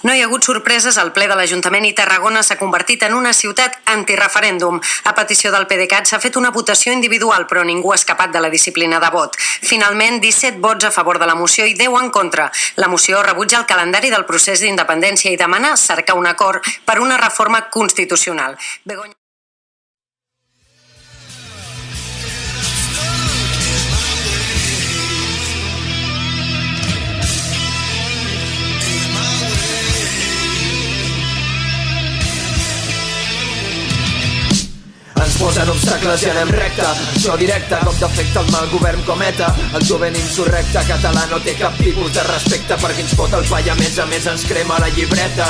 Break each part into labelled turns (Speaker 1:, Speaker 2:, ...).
Speaker 1: No hi ha hagut sorpreses al ple de l'Ajuntament i Tarragona s'ha convertit en una ciutat antireferèndum. A petició del PDeCAT s'ha fet una votació individual, però ningú ha escapat de la disciplina de vot. Finalment, 17 vots a favor de la moció i 10 en contra. La moció rebutja el calendari del procés d'independència i demana cercar un acord per una reforma constitucional. Begoña.
Speaker 2: Ens posen obstacles i anem recte, acció directa, cop d'efecte el mal govern cometa. El jovent insurrecte català no té cap tipus de respecte per qui ens fot el pa i a més ens crema la llibreta.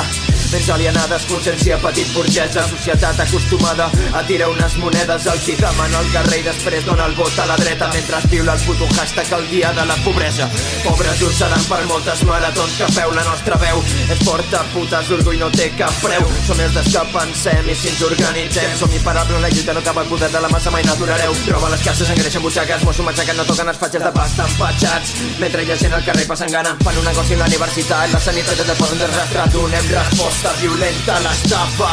Speaker 2: Ments alienades, consciència petit burgesa, societat acostumada a tirar unes monedes al qui demana al carrer i després dona el vot a la dreta mentre es piula el puto hashtag el dia de la pobresa. Pobres just seran per moltes maratons que feu, la nostra veu és forta, putes, l'orgull no té cap preu. Som els que pensem i si ens organitzem, som imparable, la lluita no acaba, el poder de la massa mai n'aturareu. Roben les cases, engreixen butxaques, Mossos matxaques, no toquen els fatxes de pasta empatxats. Mentre hi ha gent al carrer passant gana, fan un negoci a la universitat, la sanitat de poden desrastrar, donem resposta violenta a l'estafa.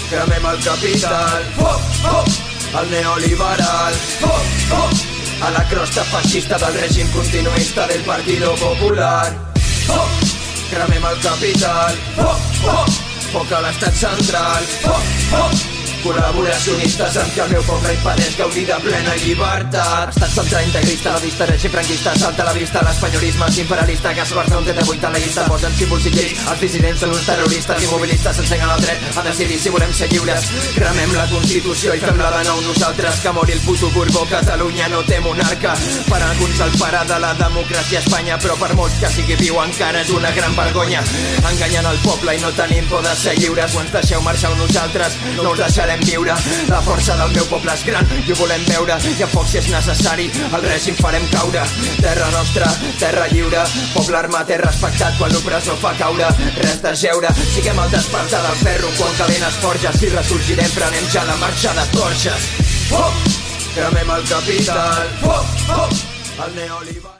Speaker 2: Cremem el capital, el neoliberal, a la crosta feixista del règim continuista del Partido Popular. Cremem el capital, foc a l'estat central, col·laboracionistes amb què el meu poble impedeix gaudir de plena llibertat. Estat central integrista, la vista règim franquista, salta a la vista l'espanyolisme imperialista que s'abarca un TT8 a la llista. Posen símbols i lleis, els dissidents són uns terroristes immobilistes, s'enceguen el dret a decidir si volem ser lliures. Cremem la Constitució i fem-la de nou nosaltres, que mori el puto Borbó, Catalunya no té monarca. Per alguns el pare de la democràcia a Espanya, però per molts que sigui viu encara és una gran vergonya. Enganyant el poble i no tenim por de ser lliures, o ens deixeu marxar o nosaltres no us deixarem viure. La força del meu poble és gran i ho volem veure, i a foc si és necessari el règim farem caure. Terra nostra, terra lliure, poble armat és respectat quan l'opressor fa caure. Res de jeure, siguem el despertar del ferro quan calent es forja, si ressorgirem prenem ja la marxa de torxes. Cremem el capital, el neoliberal.